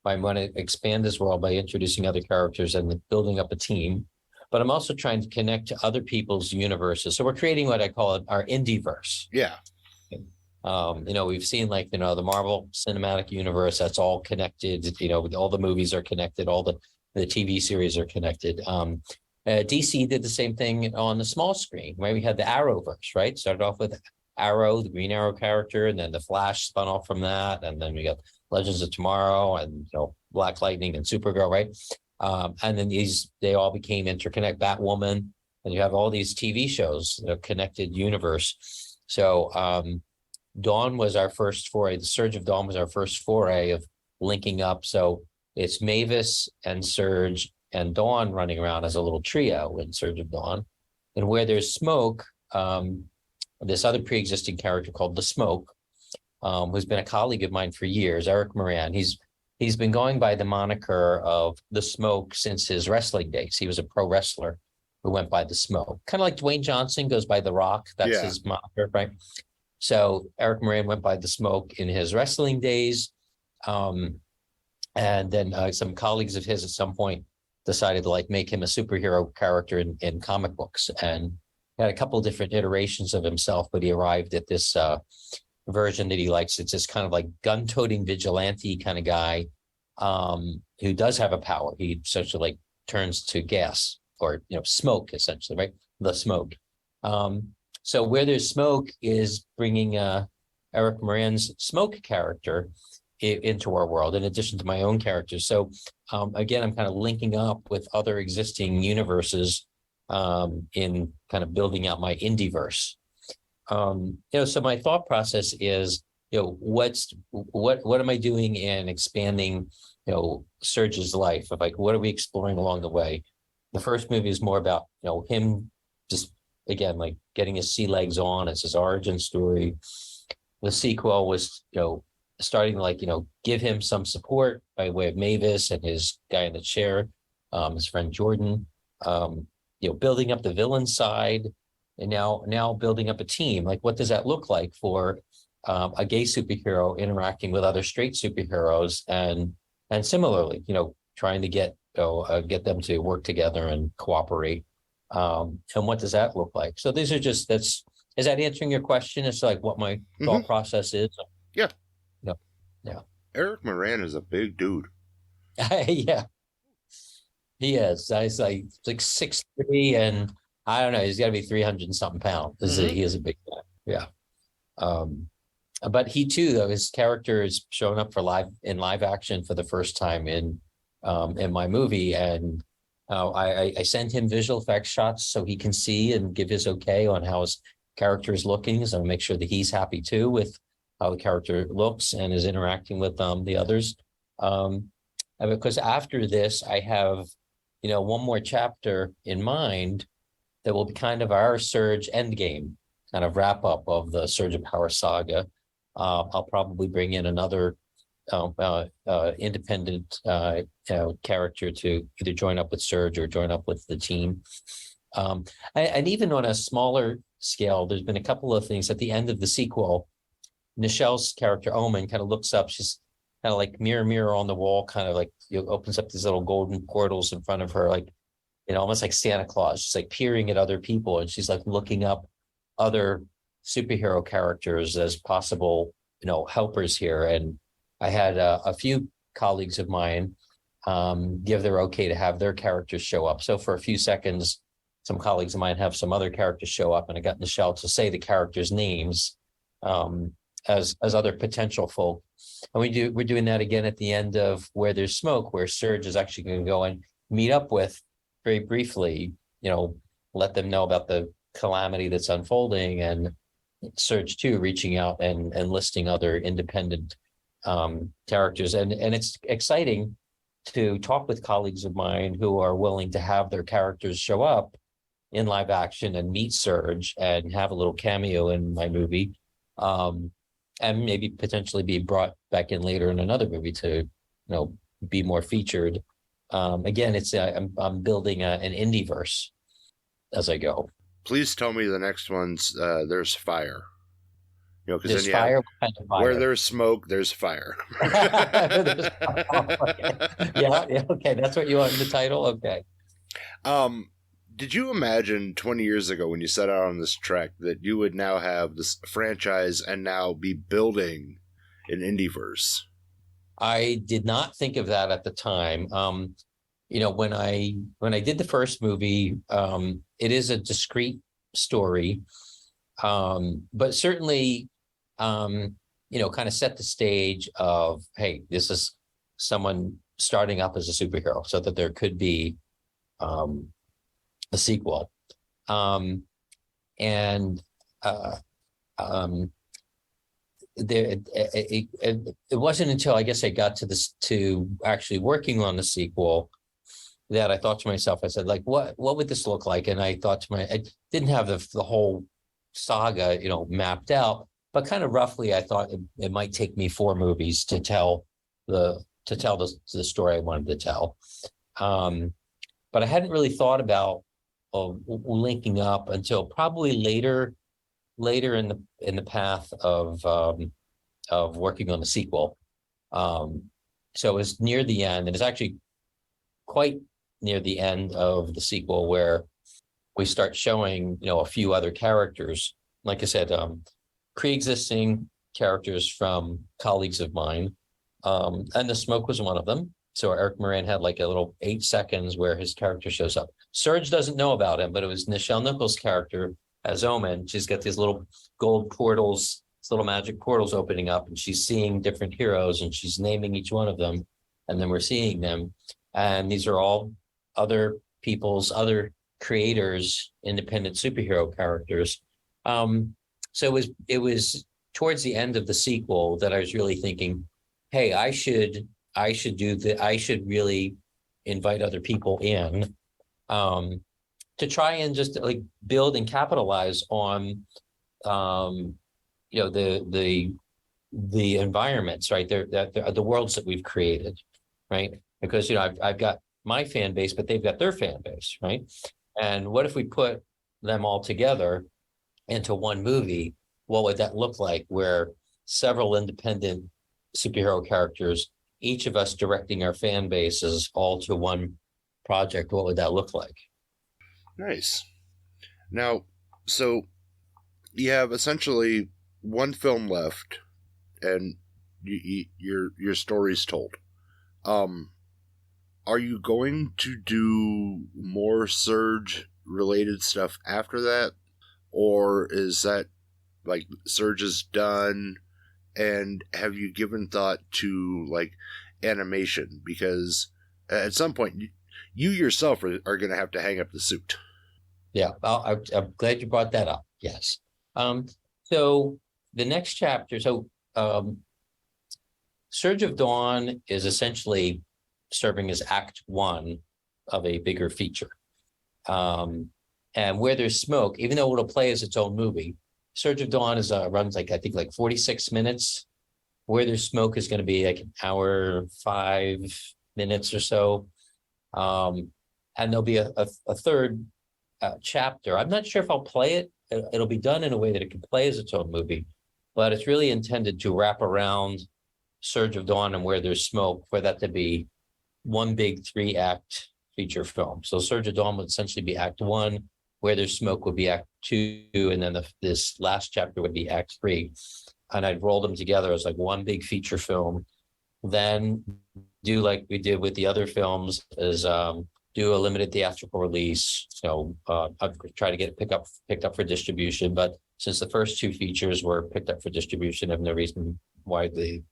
I want to expand this world by introducing other characters and building up a team. But I'm also trying to connect to other people's universes. So we're creating what I call our indie-verse. Yeah. We've seen like, the Marvel Cinematic Universe, that's all connected. All the movies are connected, all the TV series are connected. DC did the same thing on the small screen, right? We had the Arrowverse, right? Started off with Arrow, the Green Arrow character, and then the Flash spun off from that. And then we got Legends of Tomorrow and Black Lightning and Supergirl, right? And then they all became interconnect, Batwoman, and you have all these TV shows, connected universe. So Dawn was our first foray. The Surge of Dawn was our first foray of linking up. So it's Mavis and Surge and Dawn running around as a little trio in Surge of Dawn. And where there's smoke, this other pre-existing character called the Smoke, who's been a colleague of mine for years, Eric Moran. He's been going by the moniker of the Smoke since his wrestling days. He was a pro wrestler who went by the Smoke, kind of like Dwayne Johnson goes by the Rock. That's his moniker, right? So Eric Moran went by the Smoke in his wrestling days. And then some colleagues of his at some point decided to make him a superhero character in comic books, and had a couple of different iterations of himself, but he arrived at this version that he likes. It's this kind of like gun-toting vigilante kind of guy who does have a power. He essentially turns to gas or smoke, essentially, right? The Smoke. So where there's smoke is bringing Eric Moran's Smoke character into our world, in addition to my own characters. So again, I'm kind of linking up with other existing universes in kind of building out my indie-verse. So my thought process is, what am I doing in expanding, Surge's life? Of what are we exploring along the way? The first movie is more about, him just, again, getting his sea legs on. It's his origin story. The sequel was, starting to give him some support by way of Mavis and his guy in the chair, his friend Jordan, building up the villain side, and now building up a team. What does that look like for a gay superhero interacting with other straight superheroes, and similarly, trying to get them to work together and cooperate. And what does that look like? So these are is that answering your question? It's what my thought process is. Yeah. Yeah. Eric Moran is a big dude. Yeah. He is. He's like 6'3", and I don't know, he's got to be 300 and something pounds. He is a big guy. Yeah. But he too, though, his character is showing up for live action for the first time in my movie, and I send him visual effects shots so he can see and give his okay on how his character is looking. So make sure that he's happy too with how the character looks and is interacting with the others. Because after this, I have, one more chapter in mind that will be kind of our Surge endgame, kind of wrap up of the Surge of Power saga. I'll probably bring in another independent character to either join up with Surge or join up with the team. And even on a smaller scale, there's been a couple of things at the end of the sequel. Nichelle's character Omen kind of looks up. She's kind of like mirror on the wall, kind of like opens up these little golden portals in front of her, like, almost like Santa Claus. She's like peering at other people, and she's like looking up other superhero characters as possible, helpers here. And I had a few colleagues of mine give their okay to have their characters show up. So for a few seconds, some colleagues of mine have some other characters show up, and I got Michelle to say the characters' names as other potential folk. And we're doing that again at the end of Where There's Smoke, where Serge is actually going to go and meet up with, very briefly, let them know about the calamity that's unfolding, and Serge too reaching out and listing other independent characters. And it's exciting to talk with colleagues of mine who are willing to have their characters show up in live action and meet Serge and have a little cameo in my movie, and maybe potentially be brought back in later in another movie to, be more featured. Again, it's I'm building an indie verse as I go. Please tell me the next one's there's fire. Because There's fire. What kind of fire? Where there's smoke, there's fire. Yeah. Okay. That's what you want in the title. Okay. Did you imagine 20 years ago when you set out on this trek that you would now have this franchise and now be building an indieverse? I did not think of that at the time. When I did the first movie, it is a discrete story, but certainly, kind of set the stage of, hey, this is someone starting up as a superhero, so that there could be a sequel. It wasn't until I guess I got to actually working on the sequel that I thought to myself, I said, like, what would this look like? And I thought I didn't have the whole saga, mapped out, but kind of roughly, I thought it might take me 4 movies to tell the story I wanted to tell. But I hadn't really thought about linking up until probably later in the path of working on the sequel. So it was near the end, and it's actually quite near the end of the sequel where we start showing, a few other characters. Like I said, pre-existing characters from colleagues of mine, and the smoke was one of them. So Eric Moran had like a little 8 seconds where his character shows up. Serge doesn't know about him, but it was Nichelle Nichols' character as Omen. She's got these little gold portals, these little magic portals opening up, and she's seeing different heroes, and she's naming each one of them, and then we're seeing them. And these are all other creators, independent superhero characters. So it was towards the end of the sequel that I was really thinking, hey, I should really invite other people in, to try and just like build and capitalize on, the environments, right? The worlds that we've created, right? Because, I've got my fan base, but they've got their fan base, right? And what if we put them all together into one movie? What would that look like? Where several independent superhero characters, each of us directing our fan bases all to one project, what would that look like? Nice. Now, so you have essentially one film left, and your story's told. Are you going to do more Surge related stuff after that, or is that like Surge is done? And have you given thought to like animation? Because at some point, you yourself are going to have to hang up the suit. Yeah, I'm glad you brought that up. Yes. So the next chapter, Surge of Dawn is essentially serving as Act 1 of a bigger feature. And Where There's Smoke, even though it'll play as its own movie, Surge of Dawn runs I think 46 minutes. Where There's Smoke is going to be like an hour, 5 minutes or so. And there'll be a third chapter. I'm not sure if I'll play it. It'll be done in a way that it can play as its own movie, but it's really intended to wrap around Surge of Dawn and Where There's Smoke for that to be one big 3-act feature film. So Surge of Dawn would essentially be Act 1, Where There's Smoke would be Act 2, and then this last chapter would be Act 3. And I'd roll them together as like one big feature film. Then do like we did with the other films, is do a limited theatrical release. So I'd try to get it picked up for distribution. But since the first 2 features were picked up for distribution, I have no reason why the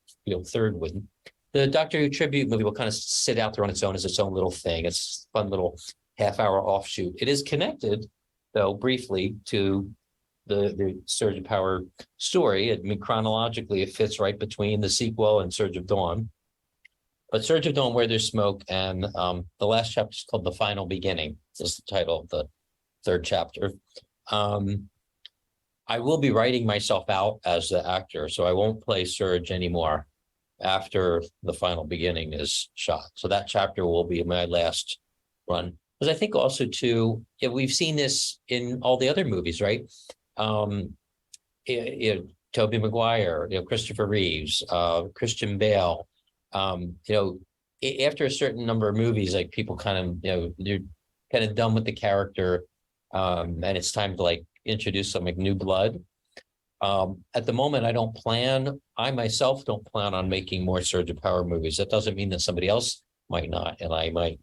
third wouldn't. The Doctor Who tribute movie will kind of sit out there on its own as its own little thing. It's a fun little half-hour offshoot. It is connected, though, briefly to the Surge of Power story. I mean, chronologically, it fits right between the sequel and Surge of Dawn. But Surge of Dawn, Where There's Smoke, and the last chapter is called The Final Beginning. This is the title of the third chapter. I will be writing myself out as the actor, so I won't play Surge anymore after The Final Beginning is shot. So that chapter will be my last run. Because I think also, too, we've seen this in all the other movies, right? Tobey Maguire, Christopher Reeves, Christian Bale. After a certain number of movies, like people kind of, they're kind of done with the character, and it's time to like introduce some like new blood. At the moment, I myself don't plan on making more Surge of Power movies. That doesn't mean that somebody else might not, and I might,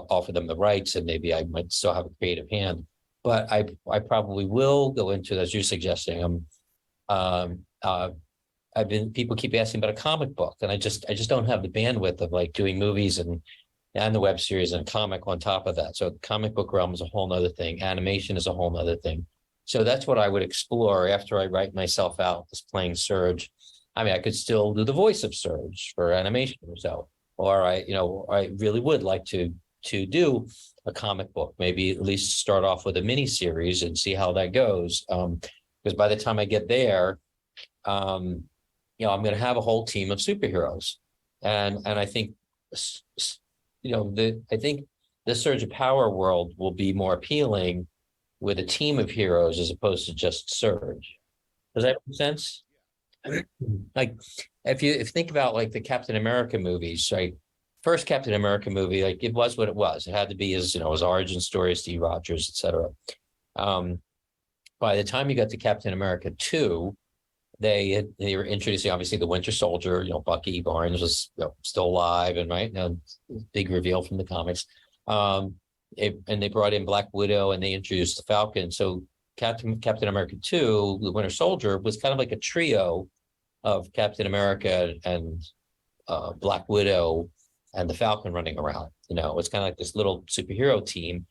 offer them the rights, and maybe I might still have a creative hand. But I probably will go into, as you're suggesting, people keep asking about a comic book, and I just don't have the bandwidth of like doing movies and the web series and comic on top of that. So the comic book realm is a whole nother thing. Animation is a whole nother thing. So that's what I would explore after I write myself out as playing Surge. I mean, I could still do the voice of Surge for animation or so, or I really would like to do a comic book, maybe at least start off with a mini series and see how that goes. Because by the time I get there, I'm going to have a whole team of superheroes, and I think, I think the Surge of Power world will be more appealing with a team of heroes as opposed to just Surge. Does that make sense? Like, if you think about like the Captain America movies, right? First Captain America movie, like it was what it was. It had to be his origin story, Steve Rogers, etc. By the time you got to Captain America 2, they were introducing obviously the Winter Soldier. Bucky Barnes was still alive, and right now, big reveal from the comics. And they brought in Black Widow, and they introduced the Falcon. So Captain America 2, the Winter Soldier, was kind of like a trio of Captain America and Black Widow and the Falcon running around. It's kind of like this little superhero team,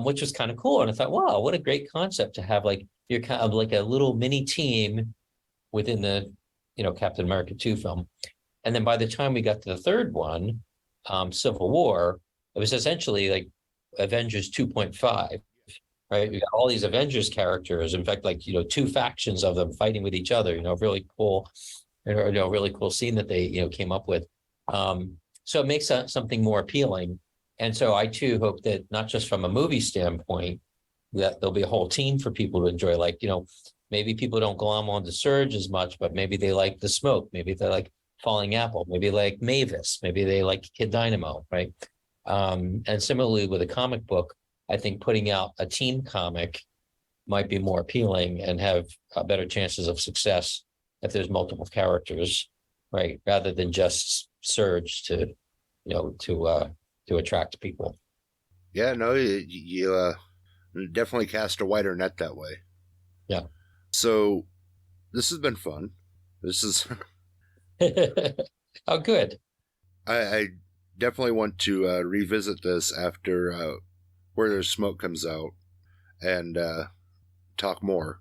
which was kind of cool. And I thought, wow, what a great concept to have like you're kind of like a little mini team within the Captain America 2 film. And then by the time we got to the third one, Civil War, it was essentially like Avengers 2.5, right? You got all these Avengers characters. In fact, like 2 factions of them fighting with each other. Really cool, really cool scene that they came up with. So it makes something more appealing. And so I too hope that not just from a movie standpoint, that there'll be a whole team for people to enjoy. Like maybe people don't glom on to Surge as much, but maybe they like the Smoke. Maybe they like Falling Apple. Maybe like Mavis. Maybe they like Kid Dynamo, right? And similarly with a comic book, I think putting out a team comic might be more appealing and have better chances of success if there's multiple characters, right? Rather than just Surge to attract people. Yeah, no, you definitely cast a wider net that way. Yeah. So this has been fun. This is oh, good. I definitely want to revisit this after Where There's Smoke comes out and talk more.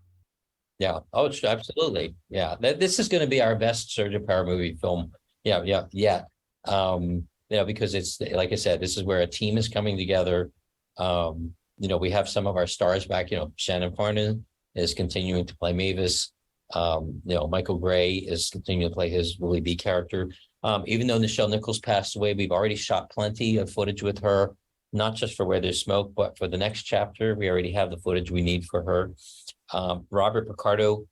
Yeah. Oh, absolutely. Yeah. This is going to be our best Surge of Power movie film. Yeah. Because it's, like I said, this is where a team is coming together. We have some of our stars back. Shannon Farnan is continuing to play Mavis. Michael Gray is continuing to play his Willie B character. Even though Nichelle Nichols passed away, we've already shot plenty of footage with her, not just for Where There's Smoke, but for the next chapter. We already have the footage we need for her. Robert Picardo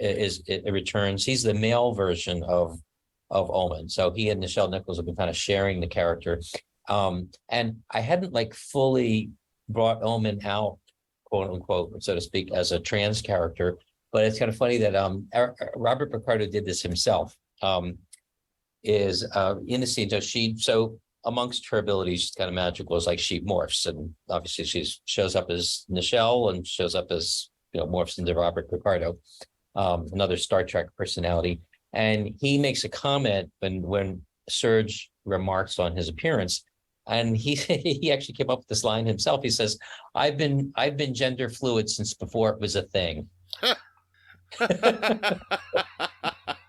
returns. He's the male version of Omen. So he and Nichelle Nichols have been kind of sharing the character. And I hadn't like fully brought Omen out, quote unquote, so to speak, as a trans character. But it's kind of funny that Robert Picardo did this himself. Is in the scene. So amongst her abilities, she's kind of magical. It's like she morphs, and obviously she shows up as Nichelle and shows up as, morphs into Robert Picardo, another Star Trek personality. And he makes a comment when Serge remarks on his appearance, and he actually came up with this line himself. He says, "I've been gender fluid since before it was a thing."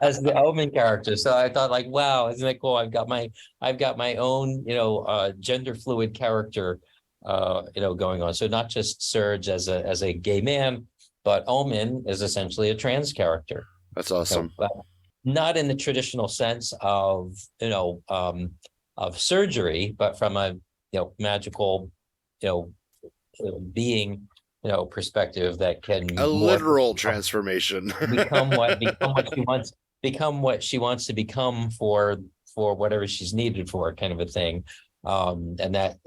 As the Omen character. So I thought, like, wow, isn't that cool? I've got my own, gender fluid character, going on. So not just Serge as a gay man, but Omen is essentially a trans character. That's awesome. So, not in the traditional sense of, of surgery, but from a, magical, being, perspective that can a literal transformation become what she wants to become for whatever she's needed for, kind of a thing. And that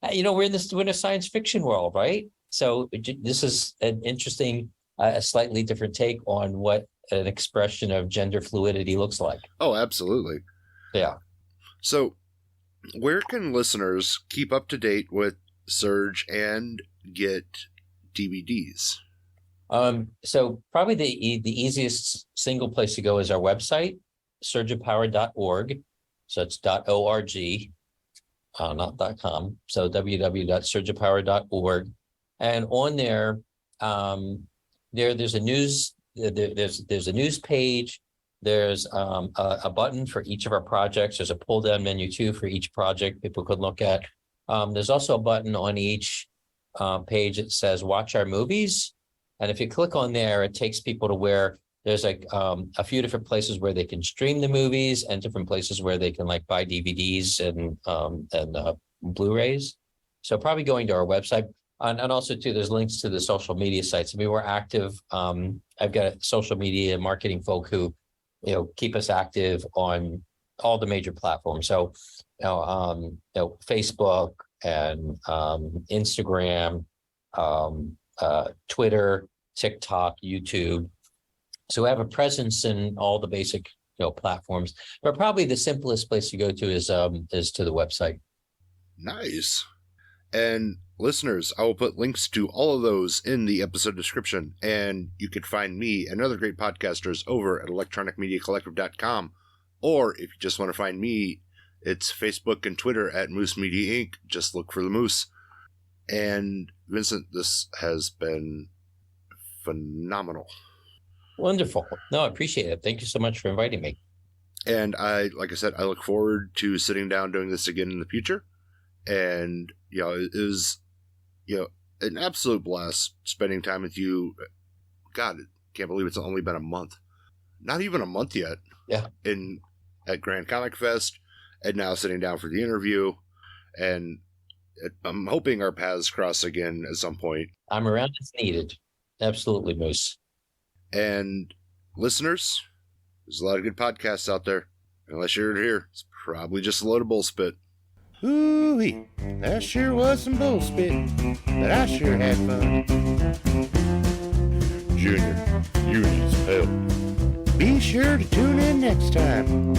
we're in a science fiction world, right? So this is an interesting, a slightly different take on what an expression of gender fluidity looks like. Oh, absolutely. Yeah. So where can listeners keep up to date with Serge and get DVDs? So probably the easiest single place to go is our website, surgeofpower.org. So it's .org, not .com. So www.surgeofpower.org. And on there, there's a news page. There's a button for each of our projects. There's a pull down menu too for each project people could look at. There's also a button on each page that says watch our movies. And if you click on there, it takes people to where there's like a few different places where they can stream the movies and different places where they can like buy DVDs and Blu-rays. So probably going to our website. And also too, there's links to the social media sites. I mean, we're active. I've got social media marketing folk who, keep us active on all the major platforms. So, Facebook and Instagram, Twitter, TikTok, YouTube. So we have a presence in all the basic, platforms. But probably the simplest place to go to is to the website. Nice. And listeners, I will put links to all of those in the episode description. And you can find me and other great podcasters over at electronicmediacollective.com. Or if you just want to find me, it's Facebook and Twitter at Moose Media Inc. Just look for the Moose. And Vincent, this has been phenomenal. Wonderful. No, I appreciate it. Thank you so much for inviting me. And like I said, I look forward to sitting down doing this again in the future. And, it was, an absolute blast spending time with you. God, I can't believe it's only been a month. Not even a month yet. Yeah. At Grand Comic Fest, and now sitting down for the interview. And I'm hoping our paths cross again at some point. I'm around as needed. Absolutely, Moose. And listeners, there's a lot of good podcasts out there. Unless you're here, it's probably just a load of bullspit. Ooh-wee, that sure was some bullspit, but I sure had fun. Junior, you need some help. Be sure to tune in next time.